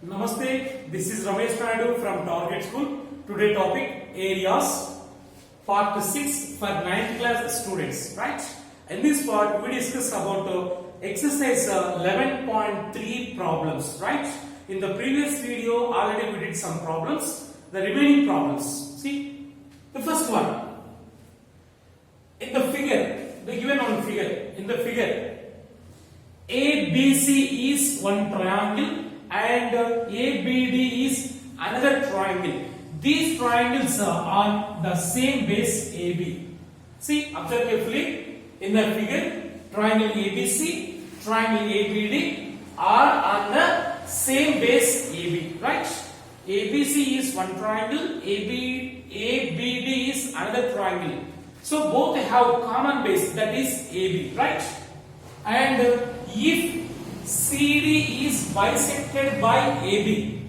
Namaste, this is Ramesh Naidu from Target School. Today topic areas, part 6 for 9th class students, right? In this part we discuss about exercise 11.3 problems, right? In the previous video already we did some problems, the remaining problems. See, the first one, in the figure, the given on figure, in the figure, ABC is one triangle and ABD is another triangle. These triangles are on the same base AB. See, observe carefully. In the figure, triangle ABC, triangle ABD are on the same base AB, right? ABC is one triangle, ABD is another triangle. So both have common base, that is AB, right? And if CD is bisected by AB,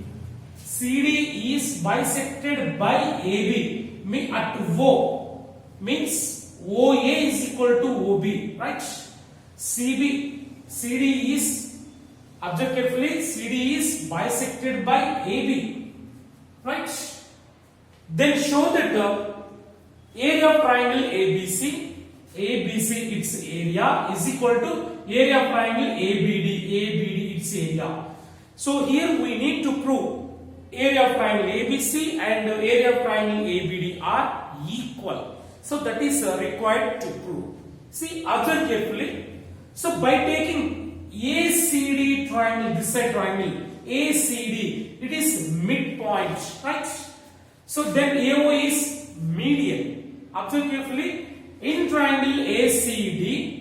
CD is bisected by AB at O, means OA is equal to OB, right? CD is, observe carefully, CD is bisected by AB, right? Then show that the area of triangle ABC its area is equal to area of triangle ABD its area. So here we need to prove area of triangle ABC and area of triangle ABD are equal. So that is required to prove. See, observe carefully. So by taking ACD triangle, this side triangle ACD, it is midpoint, right? So then AO is median. Observe carefully. In triangle ACD,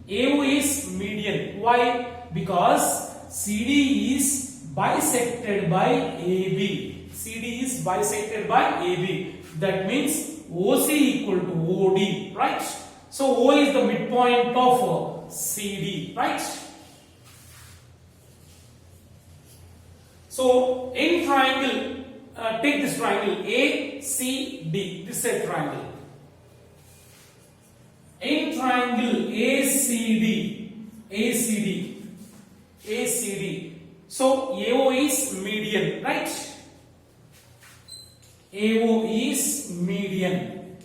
AO is median. Why? Because CD is bisected by AB. CD is bisected by AB. That means OC equal to OD, right? So O is the midpoint of CD, right? So in triangle, take this triangle ACD, this is a triangle. In triangle ACD, so AO is median, right? AO is median.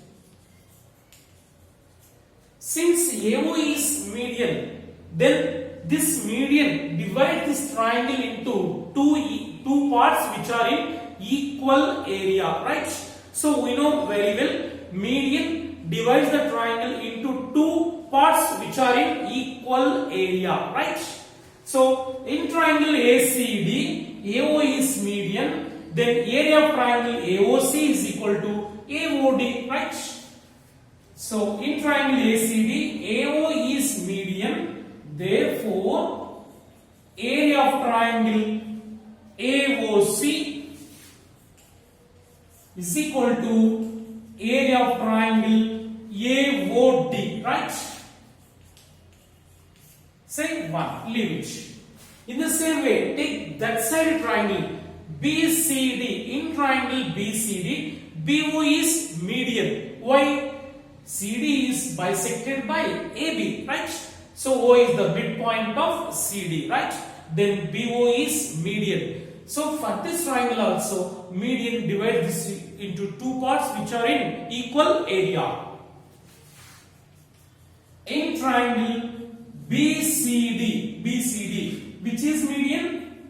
Since AO is median, then this median divides this triangle into two parts which are in equal area, right? So we know very well median divides the triangle into two parts which are in equal area, right? So in triangle ACD, AO is median, then area of triangle AOC is equal to AOD, right? So in triangle ACD, AO is median, therefore area of triangle AOC is equal to area of triangle AOD, right? Say 1, leave it. In the same way, take that side triangle BCD. In triangle BCD, BO is median. Why? CD is bisected by AB, right? So O is the midpoint of CD, right? Then BO is median. So for this triangle also, median divides this into two parts which are in equal area. In triangle BCD, which is median?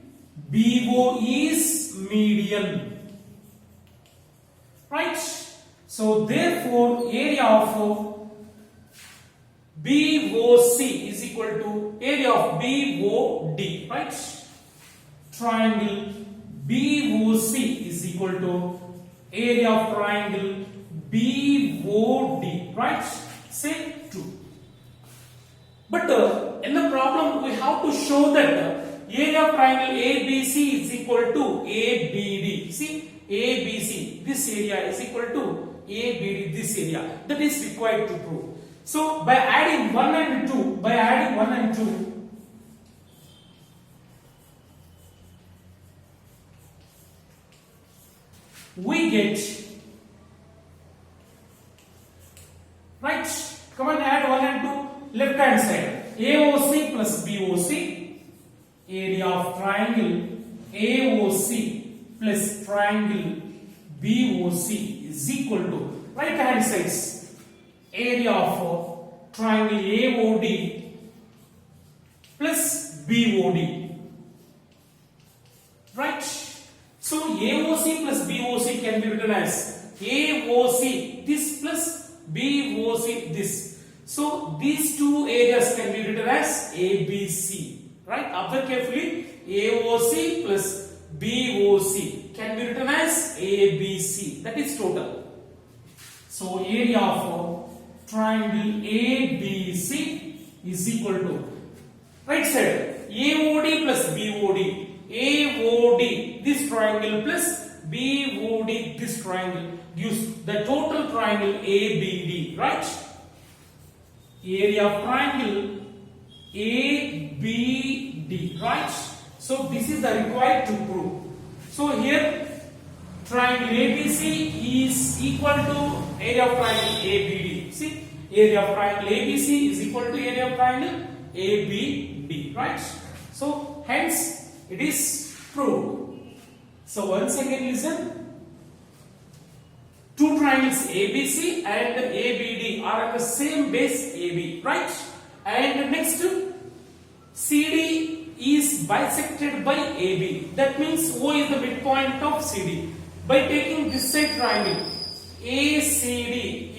BO is median, right? So therefore area of BOC is equal to area of BOD, right? Triangle BOC is equal to area of triangle BOD, right? Say 2. But in the problem we have to show that area of triangle ABC is equal to ABD. See, ABC, this area is equal to ABD, this area. That is required to prove. So by adding 1 and 2, we get, right? Come on, add 1 and 2, left hand side. AOC plus BOC, area of triangle AOC plus triangle BOC is equal to right hand sides area of triangle AOD plus BOD. Right? So AOC plus BOC can be written as AOC this plus BOC this. So these two areas can be written as ABC. Right? Observe carefully. AOC plus BOC can be written as ABC. That is total. So area of triangle ABC is equal to right side AOD plus BOD. AOD this triangle plus BOD this triangle gives the total triangle ABD. Right? Area of triangle ABD. Right? So this is the required to prove. So here triangle ABC is equal to area of triangle ABD. See, area of triangle ABC is equal to area of triangle ABD. Right? So hence it is proved. So once again listen. Two triangles ABC and ABD are at the same base AB. Right? And next CD is bisected by AB. That means O is the midpoint of CD. By taking this side triangle ACD,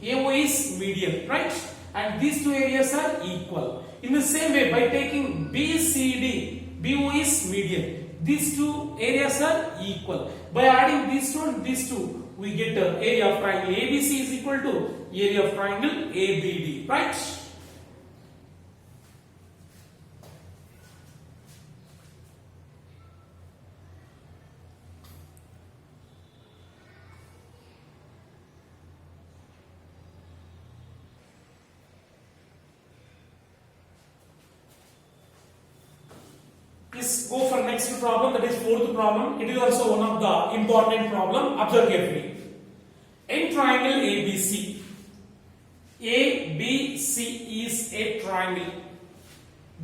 AO is median, right? And these two areas are equal. In the same way, by taking BCD, BO is median. These two areas are equal. By adding these two and these two, we get the area of triangle ABC is equal to area of triangle ABD, right? Let's go for next problem, that is fourth problem. It is also one of the important problem. Observe carefully. In triangle ABC, ABC is a triangle.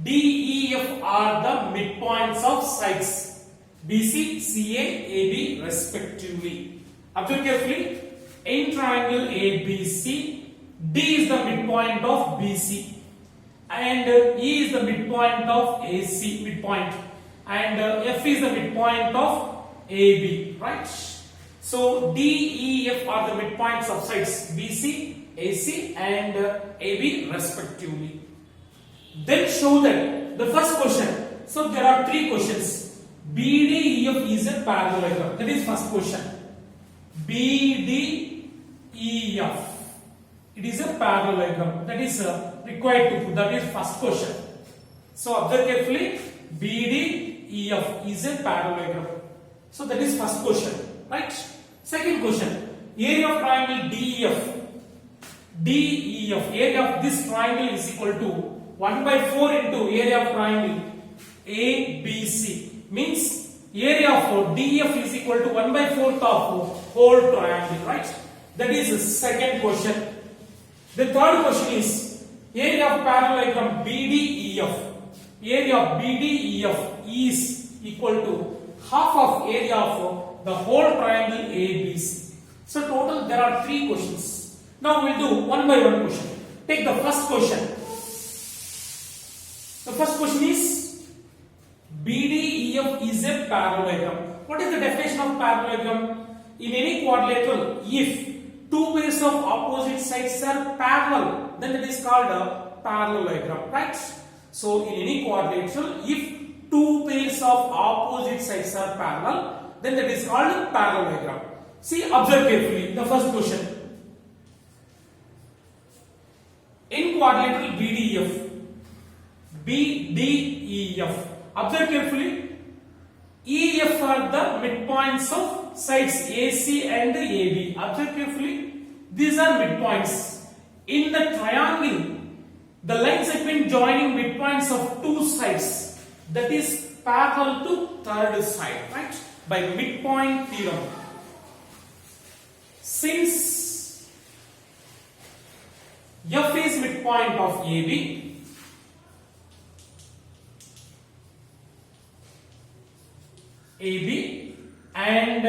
DEF are the midpoints of sides BC, CA, AB respectively. Observe carefully. In triangle ABC, D is the midpoint of BC. And E is the midpoint of AC midpoint, and F is the midpoint of AB, right? So D, E, F are the midpoints of sides BC, AC and AB respectively. Then show that the first question. So there are three questions. BD, EF is a parallelogram. That is first question. BD, EF. It is a parallelogram. That is required to prove. That is first question. So observe carefully. BD, EF is a parallelogram. So that is first question, right? Second question. Area of triangle DEF. DEF. Area of this triangle is equal to 1 by 4 into area of triangle ABC. Means area of DEF is equal to 1 by 4th of whole triangle, right? That is the second question. The third question is area of parallelogram BDEF. Area of BDEF is equal to half of area of the whole triangle ABC. So total there are three questions. Now we'll do one by one question. Take the first question. The first question is BDEF is a parallelogram. What is the definition of parallelogram? In any quadrilateral, if two pairs of opposite sides are parallel, then it is called a parallelogram, right? So in any quadrilateral, if two pairs of opposite sides are parallel, then that is called a parallelogram. See, observe carefully the first question. In quadrilateral BDEF, observe carefully. EF are the midpoints of sides AC and AB. Observe carefully. These are midpoints. In the triangle, the line segment joining midpoints of two sides, that is parallel to third side, right? By midpoint theorem. Since F is midpoint of AB, AB, and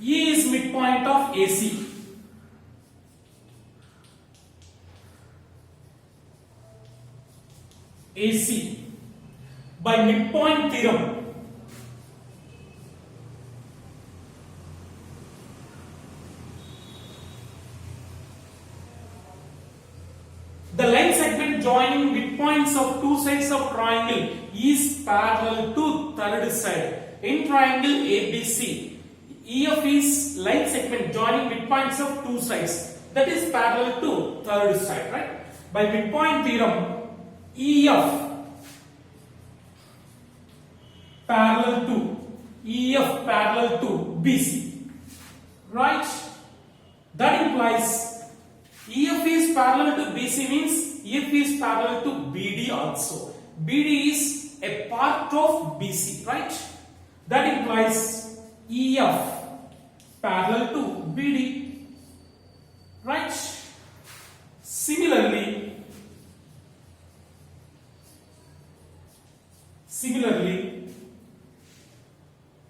E is midpoint of AC. AC by midpoint theorem. The line segment joining midpoints of two sides of triangle is parallel to third side. In triangle ABC, EF is line segment joining midpoints of two sides, that is parallel to third side, right? By midpoint theorem, EF parallel to BC, right? That implies EF is parallel to BC means EF is parallel to BD also. BD is a part of BC, right? That implies EF parallel to BD, right? Similarly,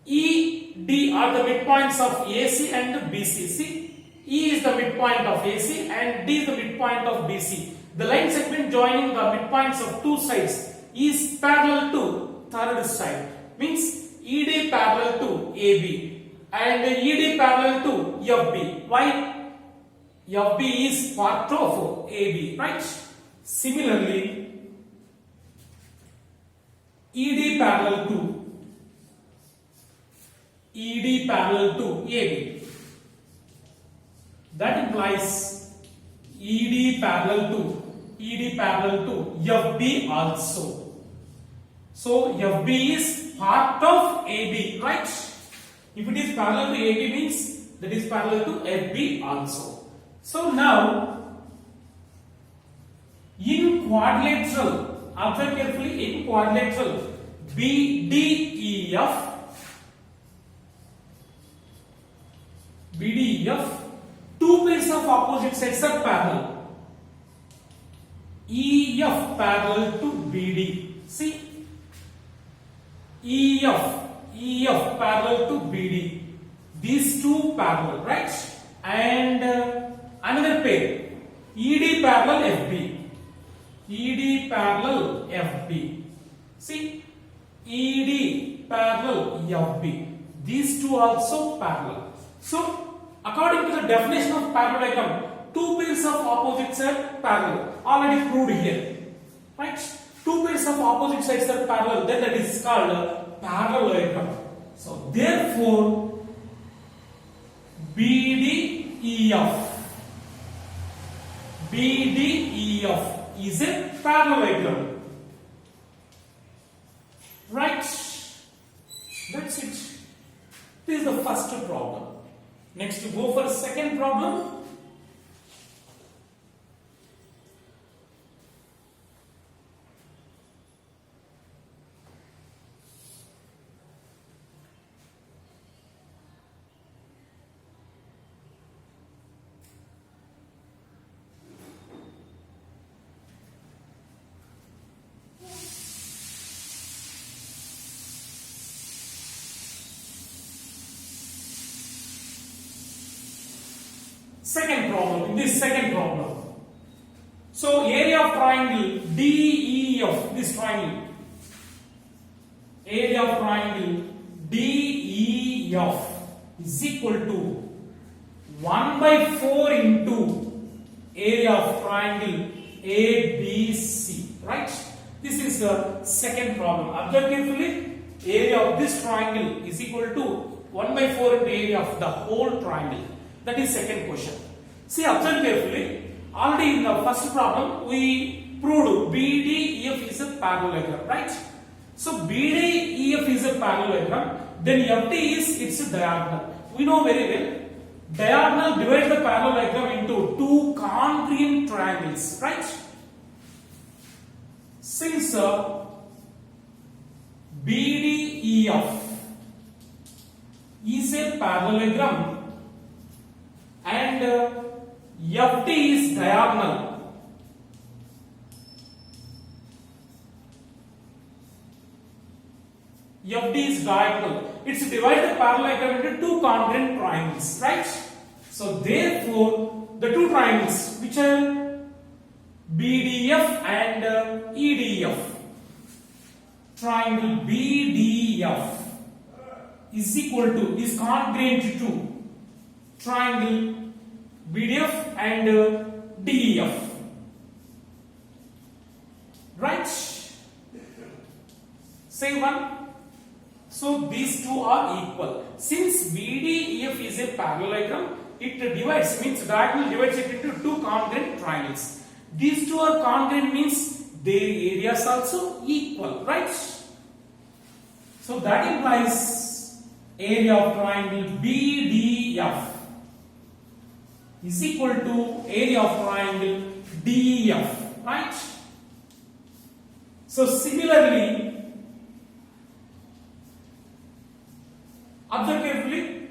ED are the midpoints of AC and BC. See, E is the midpoint of AC and D is the midpoint of BC. The line segment joining the midpoints of two sides is parallel to third side. Means ED parallel to AB and ED parallel to FB. Why? FB is part of AB, right? Similarly, ED parallel to AB. That implies ED parallel to FB also. So FB is part of AB, right? If it is parallel to AB means that is parallel to FB also. So now in quadrilateral, observe carefully, in quadrilateral BDEF, two pairs of opposite sides are parallel. EF parallel to BD. See, EF parallel to BD. These two parallel, right? And another pair, ED parallel FB. See, ED parallel FB. These two also parallel. So, according to the definition of parallelogram, two pairs of opposites are parallel. Already proved here, right? Two pairs of opposite sides are parallel. Then that is called a parallelogram. So therefore, BDEF is a parallelogram, right? That's it. This is the first problem. Next, to go for second problem. Second problem, in this second problem. So area of triangle DEF, this triangle, area of triangle DEF is equal to 1/4 into area of triangle ABC, right? This is the second problem. Observe carefully, area of this triangle is equal to 1/4 into area of the whole triangle. That is second question. See, observe carefully. Already in the first problem, we proved BDEF is a parallelogram, right? So BDEF is a parallelogram. Then FD is its diagonal. We know very well. Diagonal divides the parallelogram into two congruent triangles, right? Since BDEF is a parallelogram and FD is diagonal, FD is diagonal. It's divided the parallelogram into two congruent triangles, right? So therefore, the two triangles which are BDF and EDF, triangle BDF is congruent to triangle BDF and DEF, right? Say one. So these two are equal. Since BDEF is a parallelogram, it divides, means diagonal divides it into two congruent triangles. These two are congruent means their areas also equal, right? So that implies area of triangle BDF is equal to area of triangle DEF, right? So similarly, observe carefully,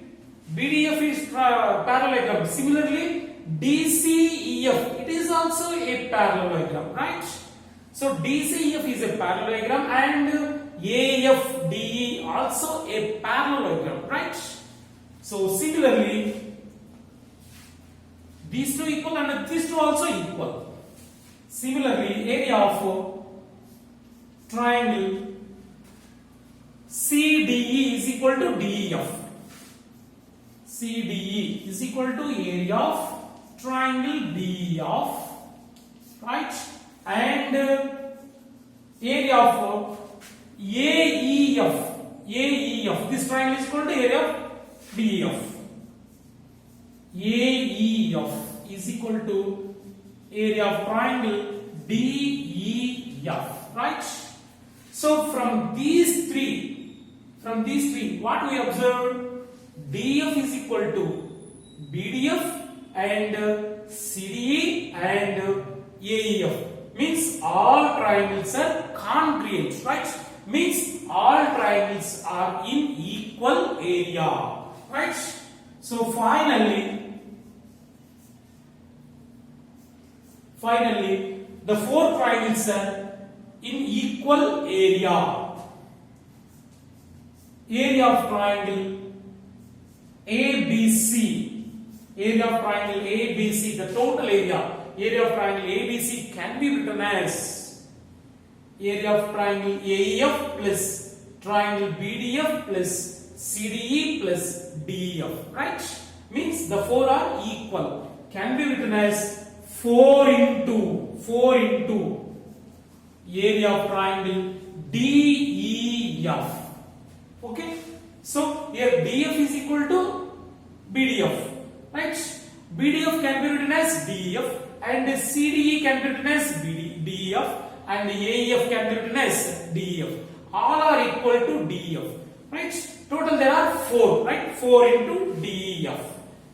BDF is parallelogram. Similarly, DCEF, it is also a parallelogram, right? So DCEF is a parallelogram and AFDE also a parallelogram, right? So similarly, these two equal and these two also equal. Similarly, area of triangle CDE is equal to DEF. CDE is equal to area of triangle DEF, right? And area of AEF, this triangle is equal to area of DEF. AEF is equal to area of triangle DEF, right? So from these three, what we observe, DF is equal to BDF and CDE and AEF. Means all triangles are congruent, right? Means all triangles are in equal area, right? So finally, the four triangles are in equal area. Area of triangle ABC, area of triangle ABC, the total area of triangle ABC can be written as area of triangle AEF plus triangle BDF plus CDE plus DEF, right? Means the four are equal. Can be written as 4 into area of triangle DEF. Okay, so here DF is equal to BDF, right? BDF can be written as DEF and CDE can be written as DEF and AEF can be written as DEF. All are equal to DEF, right? Total there are 4, right? 4 into DEF.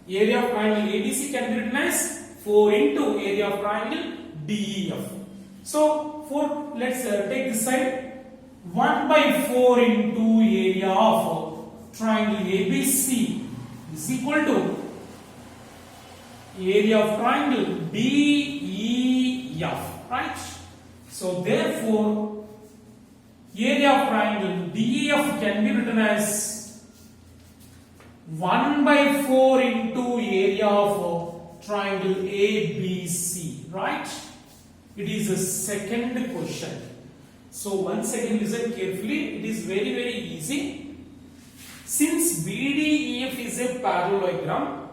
Area of triangle ABC can be written as 4 into area of triangle DEF. So 4, let's take this side. 1 by 4 into area of triangle ABC is equal to area of triangle DEF, right? So therefore, area of triangle DEF can be written as 1 by 4 into area of triangle ABC, right? It is a second question. So once again listen carefully, it is very easy. Since BDEF is a parallelogram,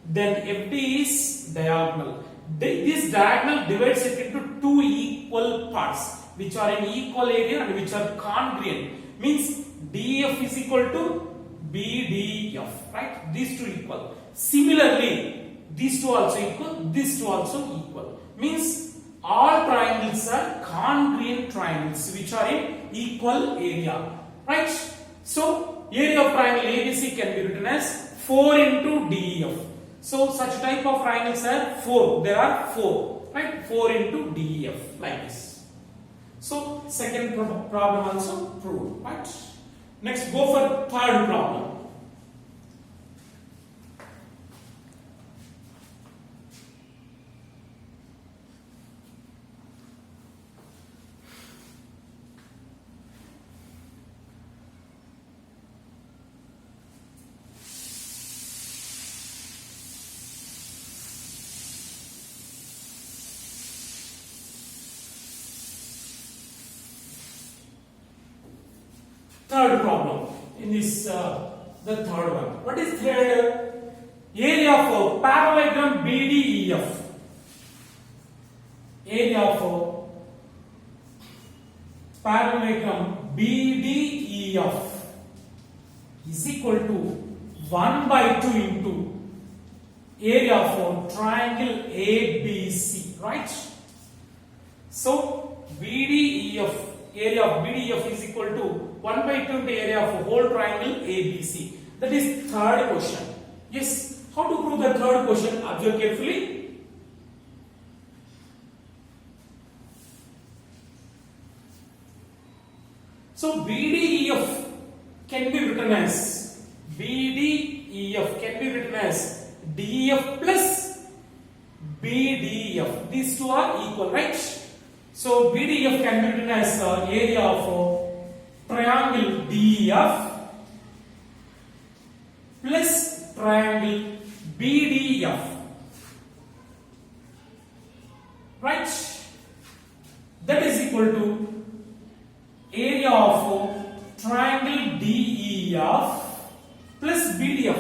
then FD is diagonal. This diagonal divides it into two equal parts which are in equal area and which are congruent. Means DF is equal to BDF, right? These two equal. Similarly, these two also equal, these two also equal. Means all triangles are congruent triangles which are in equal area, right? So area of triangle ABC can be written as 4 into DEF. So such type of triangles are 4. There are 4, right? 4 into DEF, like this. So second problem also proved, right? Next, go for third problem. third problem in this the third one. What is third? Area of parallelogram BDEF. Area of parallelogram BDEF is equal to 1 by 2 into area of triangle ABC, right? So BDEF, area of BDEF is equal to 1 by 2 into area of whole triangle ABC. That is third question. Yes. How to prove the third question? Observe carefully. So BDEF can be written as DEF plus BDEF. These two are equal, right? So BDEF can be written as area of triangle DEF plus triangle BDEF, right? That is equal to area of triangle DEF plus BDF.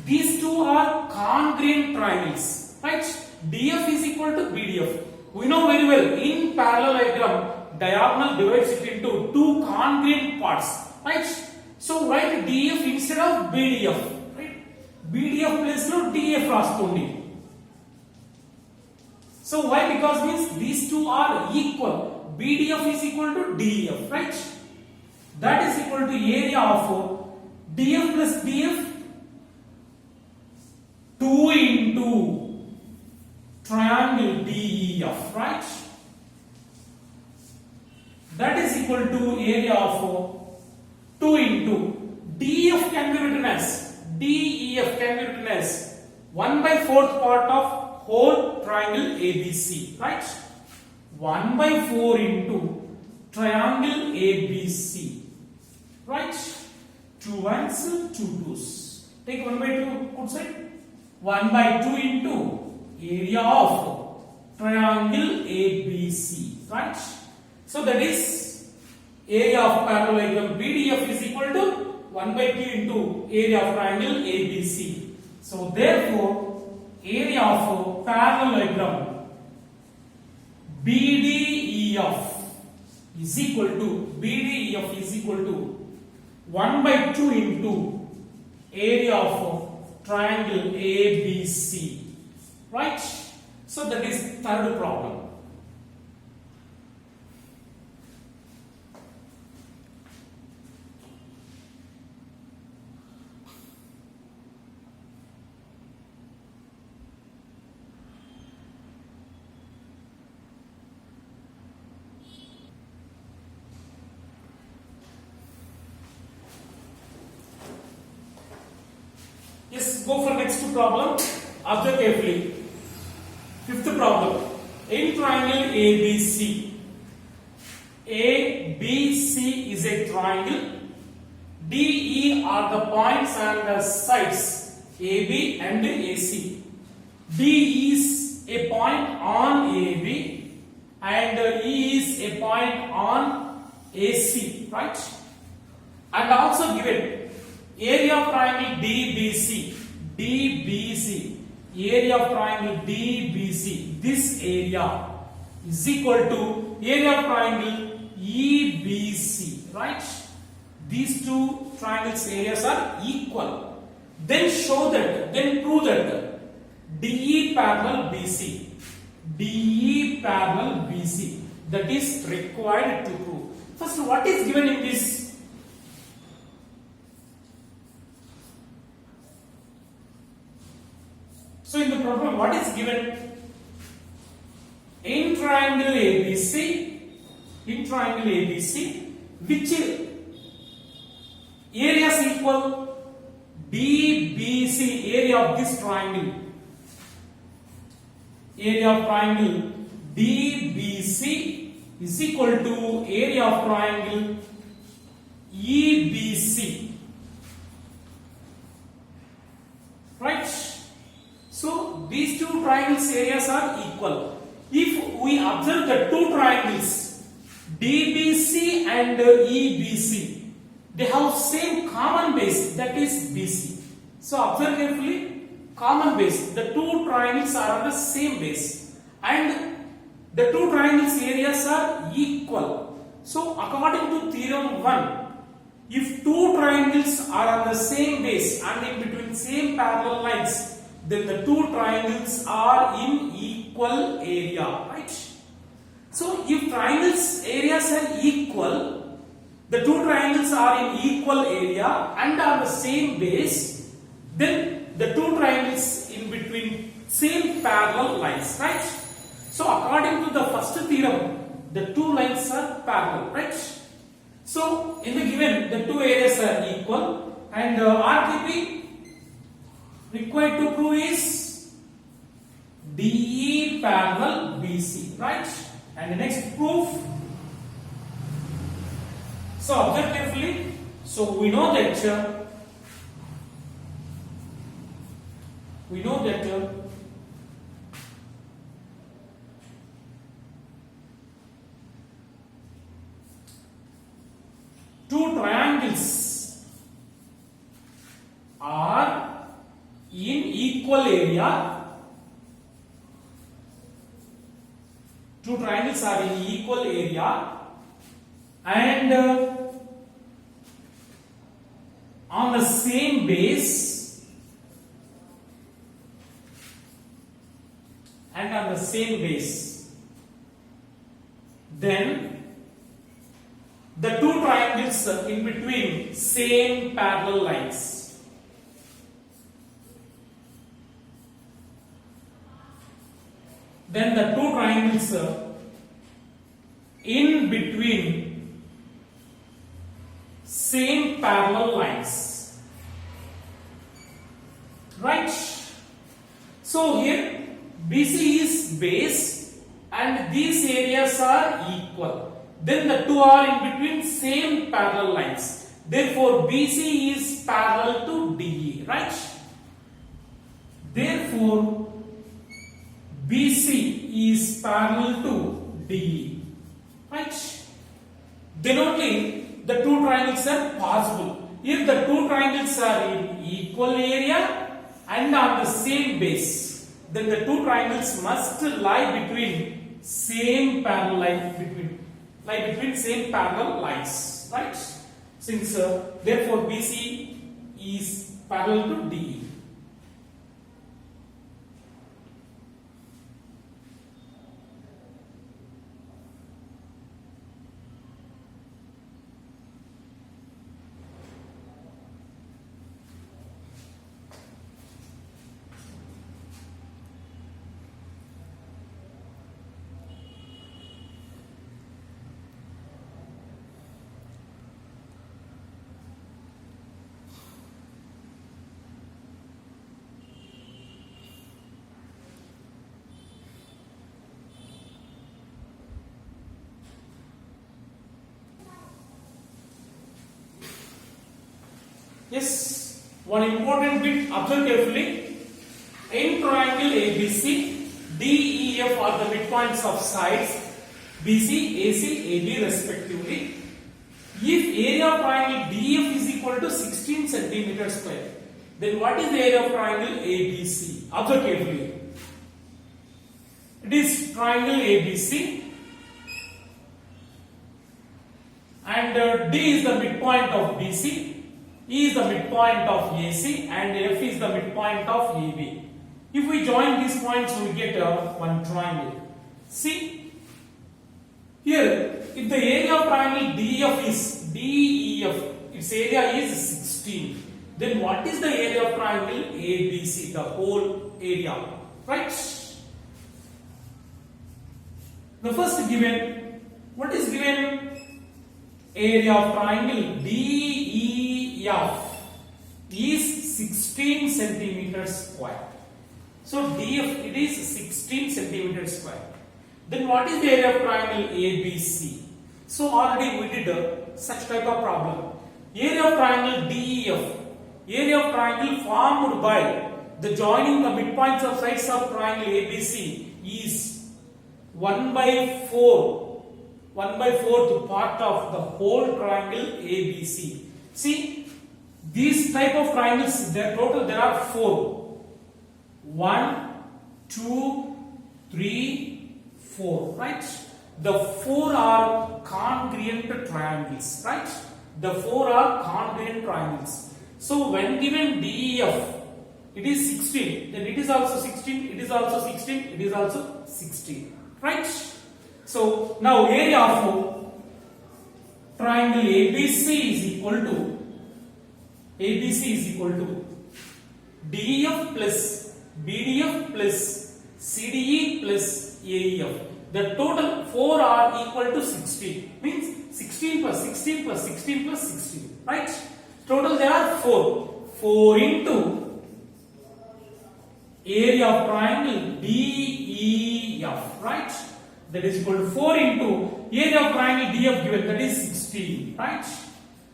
These two are congruent triangles, right? DF is equal to BDF. We know very well in parallelogram diagonal divides it into two congruent parts, right? So write DF instead of BDF. BDF place lo DF raskondi. So why? Because means these two are equal. BDF is equal to DF, right? That is equal to area of DF plus DF 2 into triangle DEF, right? That is equal to area of 2 into DEF can be written as DEF can be written as 1 by 4th part of whole triangle ABC, right? 1 by 4 into triangle ABC, right? 2 ones, 2 twos. Take 1 by 2 outside. 1 by 2 into area of triangle ABC, right? So that is area of parallelogram BDF is equal to 1 by 2 into area of triangle ABC. So therefore, area of parallelogram BDEF is equal to 1 by 2 into area of triangle ABC, right? So that is third problem. Yes, go for next problem. Observe carefully. Fifth problem. In triangle ABC, ABC is a triangle. DE are the points and the sides AB and AC. D is a point on AB and E is a point on AC, right? And also given area of triangle DBC, area of triangle DBC, this area is equal to area of triangle EBC, right? These two triangles areas are equal. Then prove that DE parallel BC, that is required to prove. First, what is given in this? So in the problem, what is given? In triangle ABC, which areas equal? DBC, area of this triangle. Area of triangle DBC is equal to area of triangle EBC. Right? So these two triangles areas are equal. If we observe the two triangles DBC and EBC, they have same common base, that is BC. So observe carefully, common base. The two triangles are on the same base and the two triangles areas are equal. So according to theorem 1, if two triangles are on the same base and in between same parallel lines, then the two triangles are in equal area, right? So if triangles areas are equal, the two triangles are in equal area and on the same base, then the two triangles in between same parallel lines, right? So according to the first theorem, the two lines are parallel, right? So in the given, the two areas are equal and RTP required to prove is DE parallel BC, right? And the next proof. So observe carefully. So we know that two triangles are in equal area. Two triangles are in equal area and on the same base then the two triangles in between same parallel lines. Then the two triangles in between same parallel lines, right? So here BC is base and these areas are equal. Then the two are in between same parallel lines. Therefore BC is parallel to DE, right? Therefore BC is parallel to DE, right? Then only the two triangles are possible. If the two triangles are in equal area and on the same base, then the two triangles must lie between same parallel lie between same parallel lines, right? Since therefore BC is parallel to DE. Yes, one important bit, observe carefully. In triangle ABC, DEF are the midpoints of sides BC, AC, AB respectively. If area of triangle DEF is equal to 16 centimeter square, then what is the area of triangle ABC? Observe carefully. It is triangle ABC and D is the midpoint of BC. E is the midpoint of AC and F is the midpoint of AB. If we join these points, we get one triangle. See, here, if the area of triangle DEF is DEF, its area is 16, then what is the area of triangle ABC? The whole area, right? The first given, what is given? Area of triangle DEF is 16 centimeters square. So DF, it is 16 centimeters square. Then what is the area of triangle ABC? So already we did such type of problem. Area of triangle DEF, area of triangle formed by the joining the midpoints of sides of triangle ABC is 1 by 4th part of the whole triangle ABC. See, these type of triangles, their total there are 4. 1, 2, 3, 4, right? The 4 are congruent triangles, right? The 4 are congruent triangles. So when given DEF, it is 16, then it is also 16, it is also 16, it is also 16, right? So now area of triangle ABC is equal to DEF plus BDF plus CDE plus AEF. The total 4 are equal to 16. Means 16 plus 16 plus 16 plus 16. Right? Total there are 4. 4 into area of triangle DEF. Right? That is equal to 4 into area of triangle DF given, that is 16. Right?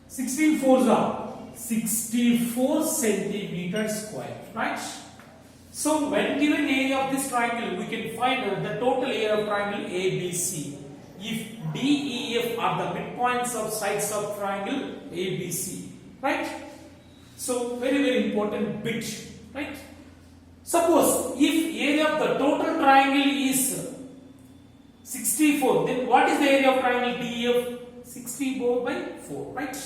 16 fours are 64 centimeters square. Right? So when given area of this triangle, we can find the total area of triangle ABC. If DEF are the midpoints of sides of triangle ABC, right? So very important bit, right? Suppose if area of the total triangle is 64, then what is the area of triangle DEF? 64 by 4, right?